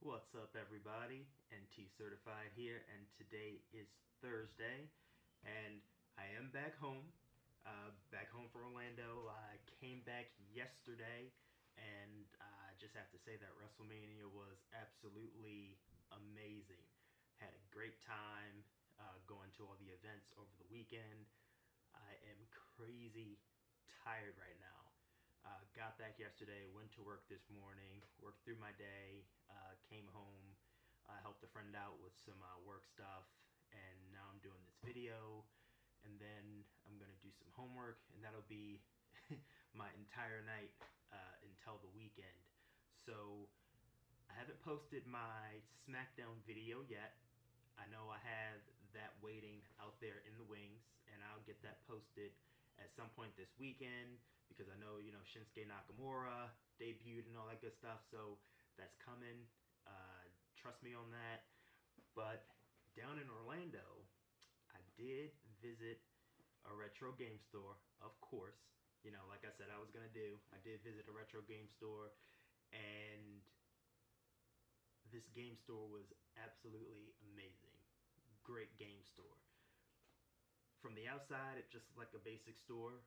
What's up, everybody? NTCertified here, and today is Thursday, and I am back home for Orlando. I came back yesterday, and I just have to say that WrestleMania was absolutely amazing. Had a great time going to all the events over the weekend. I am crazy tired right now. Got back yesterday, went to work this morning, worked through my day, came home, helped a friend out with some work stuff, and now I'm doing this video, and then I'm gonna do some homework, and that'll be my entire night until the weekend. So I haven't posted my SmackDown video yet. I know I have that waiting out there in the wings, and I'll get that posted at some point this weekend, because I know, Shinsuke Nakamura debuted and all that good stuff, so that's coming. Trust me on that. But down in Orlando, I did visit a retro game store, of course. Like I said I was gonna do. I did visit a retro game store, and this game store was absolutely amazing. Great game store. From the outside, it's just like a basic store,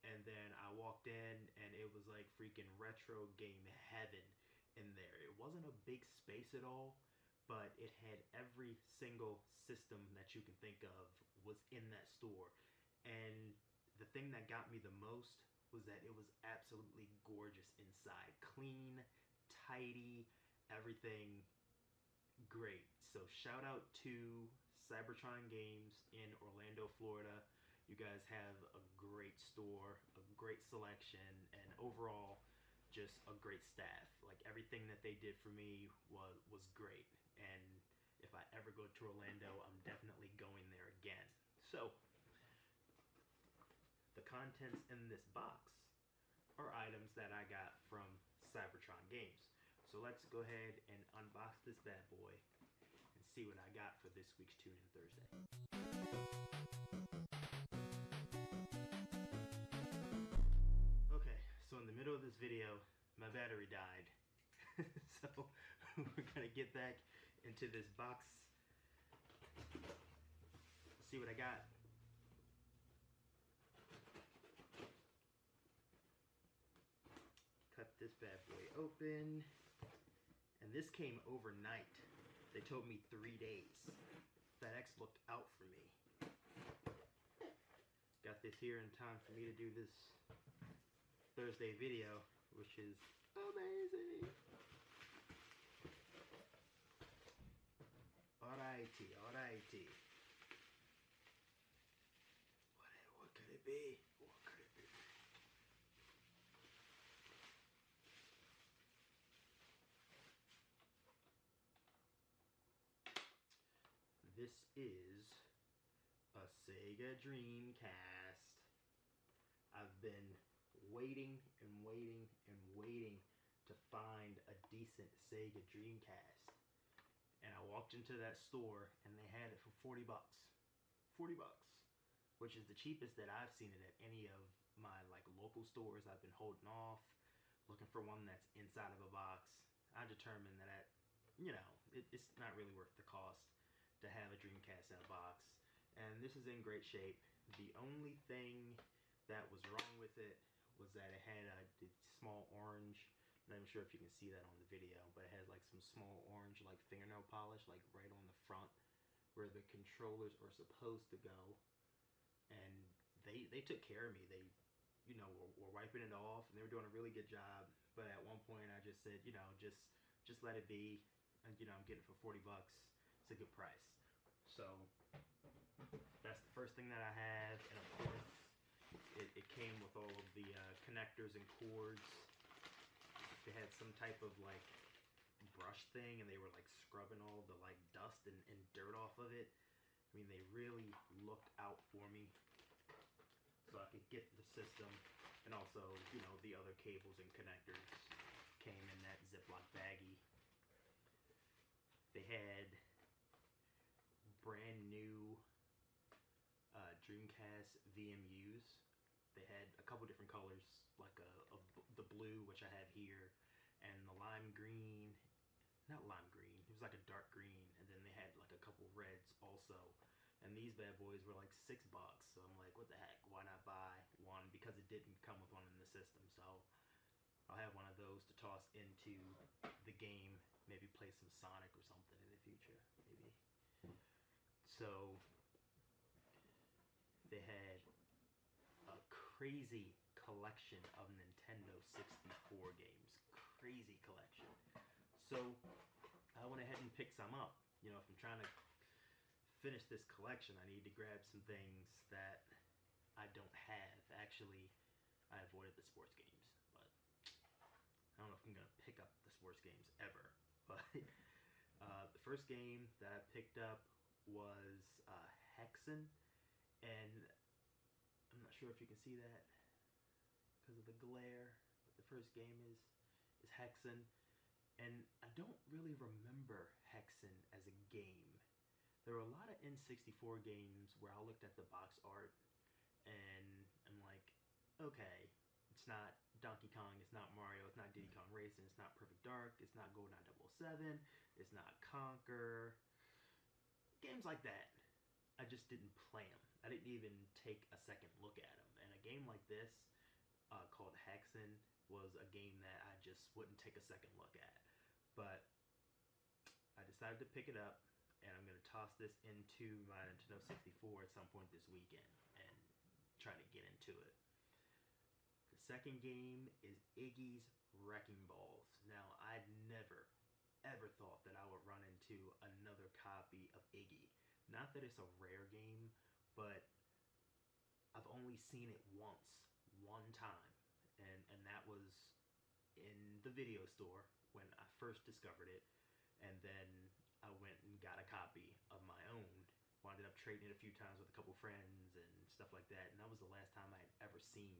and then I walked in and it was like freaking retro game heaven in there. It wasn't a big space at all, but it had every single system that you can think of was in that store. And the thing that got me the most was that it was absolutely gorgeous inside. Clean, tidy, everything great. So shout out to Cybertron Games in Orlando, Florida. You guys have a great store, a great selection, and overall just a great staff. Like, everything that they did for me was great, and if I ever go to Orlando, I'm definitely going there again. So the contents in this box are items that I got from Cybertron Games. So let's go ahead and unbox this bad boy and see what I got for this week's Tune In Thursday. Okay, so in the middle of this video, my battery died. So we're gonna get back into this box, see what I got. Cut this bad boy open. And this came overnight. They told me 3 days. FedEx looked out for me. Got this here in time for me to do this Thursday video, which is amazing. Alrighty, alrighty. What could it be? What could it be? This is a Sega Dreamcast. I've been waiting and waiting and waiting to find a decent Sega Dreamcast. And I walked into that store and they had it for 40 bucks. 40 bucks. Which is the cheapest that I've seen it at any of my local stores. I've been holding off, looking for one that's inside of a box. I determined that it's not really worth the cost to have a Dreamcast in a box, and this is in great shape. The only thing that was wrong with it was that it had a small orange, I'm not even sure if you can see that on the video, but it has some small orange fingernail polish right on the front where the controllers are supposed to go. And they took care of me. They were wiping it off, and they were doing a really good job. But at one point I just said, just let it be, and I'm getting it for 40 bucks. It's a good price. So that's the first thing that I have, and of course it came with all of the connectors and cords. They had some type of brush thing, and they were scrubbing all the dust and dirt off of it. I mean, they really looked out for me so I could get the system, and also the other cables and connectors came in that Ziploc baggie. They had brand new Dreamcast VMUs. They had a couple different colors, the blue, which I have here, and the lime green, was like a dark green, and then they had like a couple reds also. And these bad boys were like $6. So I'm like, what the heck? Why not buy one? Because it didn't come with one in the system. So I'll have one of those to toss into the game. Maybe play some Sonic or something in the future. Maybe. So they had a crazy collection of Nintendo 64 games. Crazy collection. So I went ahead and picked some up. You know, if I'm trying to finish this collection, I need to grab some things that I don't have. Actually, I avoided the sports games, but I don't know if I'm gonna pick up the sports games ever. But the first game that I picked up was Hexen, and I'm not sure if you can see that because of the glare. But the first game is Hexen, and I don't really remember Hexen as a game. There were a lot of N64 games where I looked at the box art and I'm like, okay, it's not Donkey Kong, it's not Mario, it's not Diddy Kong Racing, it's not Perfect Dark, it's not GoldenEye 007, it's not Conquer. Games like that, I just didn't play them. I didn't even take a second look at them. And a game like this, called Hexen, was a game that I just wouldn't take a second look at. But I decided to pick it up, and I'm going to toss this into my Nintendo 64 at some point this weekend and try to get into it. The second game is Eggies Wrecking Balls. Now, I'd never, ever thought that I would run into another copy of Eggy. Not that it's a rare game, but I've only seen it once, one time, and that was in the video store when I first discovered it, and then I went and got a copy of my own. Wound up trading it a few times with a couple friends and stuff like that, and that was the last time I had ever seen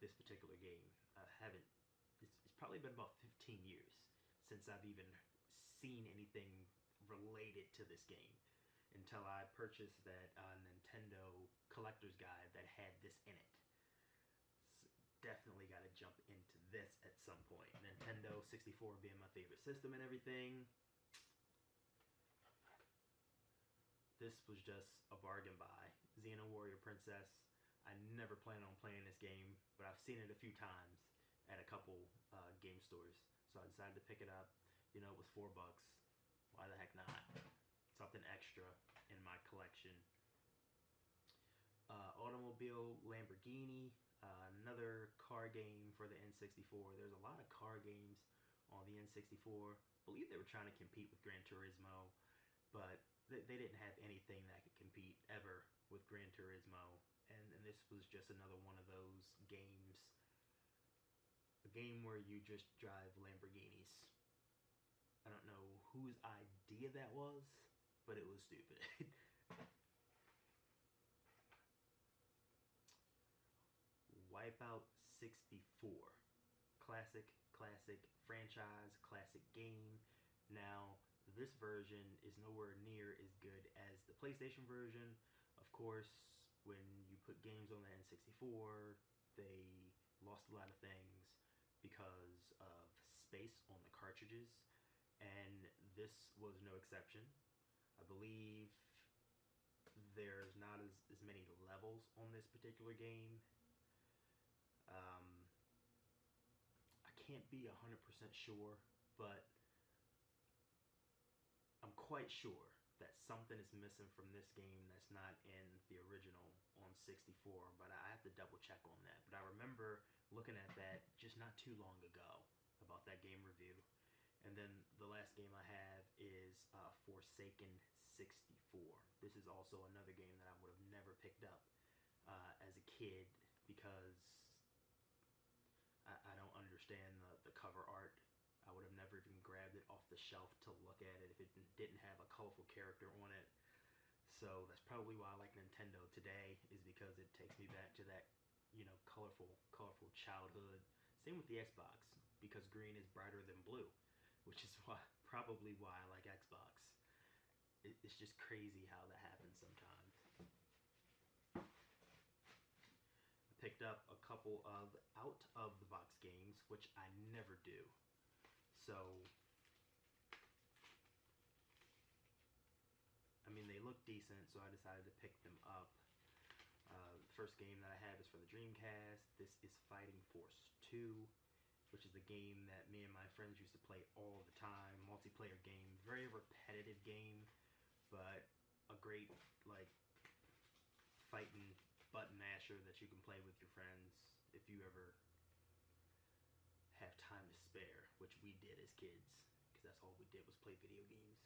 this particular game. I haven't, it's probably been about 15 years since I've even seen anything related to this game until I purchased that Nintendo collector's guide that had this in it. So definitely got to jump into this at some point. Nintendo 64 being my favorite system and everything. This was just a bargain buy. Xena Warrior Princess. I never plan on playing this game, but I've seen it a few times at a couple game stores. So I decided to pick it up. You know, it was $4. Why the heck not? Something extra in my collection. Automobile Lamborghini. Another car game for the N64. There's a lot of car games on the N64. I believe they were trying to compete with Gran Turismo, but they didn't have anything that could compete ever with Gran Turismo, and this was just another one of those games. A game where you just drive Lamborghinis. I don't know whose idea that was, but it was stupid. Wipeout 64. Classic franchise, classic game. Now, this version is nowhere near as good as the PlayStation version. Of course, when you put games on the N64, they lost a lot of things because of space on the cartridges, and this was no exception. I believe there's not as many levels on this particular game. I can't be 100% sure, but I'm quite sure that something is missing from this game that's not in the original on 64, but I have to double check on that. But I remember looking at that just not too long ago about that game review. And then the last game I have is Forsaken 64. This is also another game that I would have never picked up as a kid because I don't understand the cover art. I would have never even grabbed it off the shelf to look at it if it didn't have a colorful character on it. So that's probably why I like Nintendo today, is because it takes me back to that, you know, colorful childhood. Same with the Xbox, because green is brighter than blue, which is probably why I like Xbox. It's just crazy how that happens sometimes. Picked up a couple of out of the box games, which I never do. So decent, so I decided to pick them up. The first game that I have is for the Dreamcast. This is Fighting Force 2, which is the game that me and my friends used to play all the time. Multiplayer game, very repetitive game, but a great like fighting button masher that you can play with your friends if you ever have time to spare, which we did as kids, because that's all we did was play video games.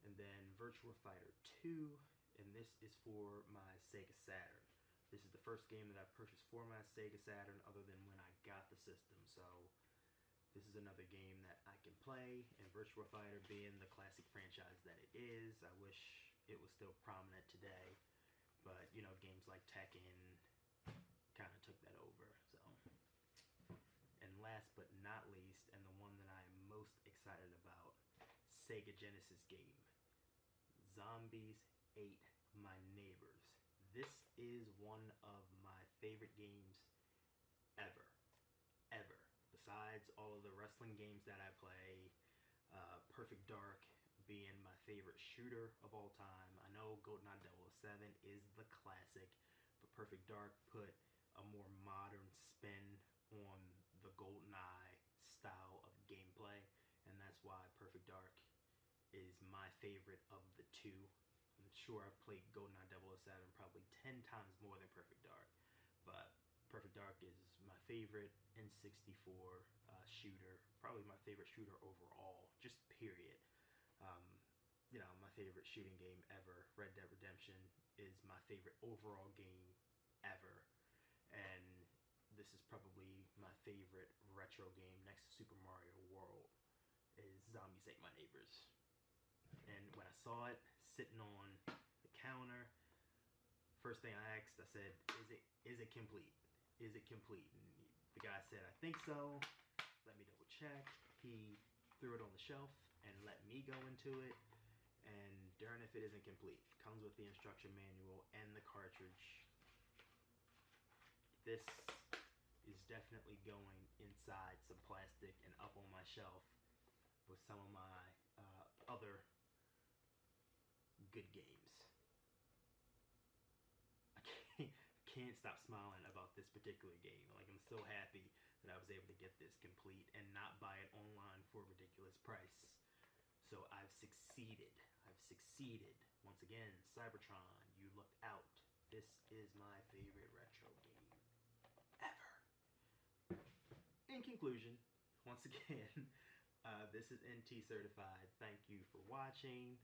And then Virtua Fighter 2, and this is for my Sega Saturn. This is the first game that I purchased for my Sega Saturn other than when I got the system, so this is another game that I can play, and Virtua Fighter being the classic franchise that it is, I wish it was still prominent today, but you know, games like Tekken kind of took that over, so. And last but not least, and the one that I am most excited about, Sega Genesis game, Zombies Ate My Neighbors. This is one of my favorite games ever. Besides all of the wrestling games that I play, Perfect Dark being my favorite shooter of all time. I know GoldenEye 007 is the classic, but Perfect Dark put a more modern spin on the GoldenEye style of gameplay, and that's why Perfect Dark is my favorite of the two. I'm sure I've played GoldenEye 007 probably 10 times more than Perfect Dark, but Perfect Dark is my favorite N64 shooter, probably my favorite shooter overall, just period. You know, my favorite shooting game ever, Red Dead Redemption, is my favorite overall game ever, and this is probably my favorite retro game next to Super Mario World, is Zombies Ate My Neighbors. And when I saw it sitting on the counter, first thing I asked, I said, is it complete? Is it complete? And the guy said, I think so. Let me double check. He threw it on the shelf and let me go into it. And darn if it isn't complete. It comes with the instruction manual and the cartridge. This is definitely going inside some plastic and up on my shelf with some of my other good games. I can't stop smiling about this particular game. Like, I'm so happy that I was able to get this complete and not buy it online for a ridiculous price. So I've succeeded. Once again, Cybertron, you looked out. This is my favorite retro game ever. In conclusion, once again, this is NTCertified. Thank you for watching.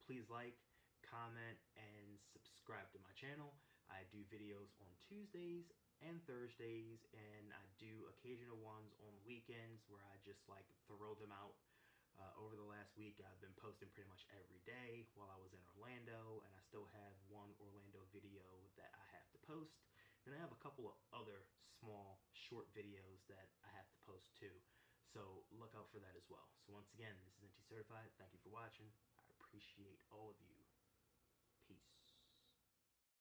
Please like, comment, and subscribe to my channel. I do videos on Tuesdays and Thursdays, and I do occasional ones on weekends where I just like throw them out. Over the last week, I've been posting pretty much every day while I was in Orlando, and I still have one Orlando video that I have to post. And I have a couple of other small, short videos that I have to post too. So look out for that as well. So once again, this is NTCertified. Thank you for watching. I appreciate all of you. Peace.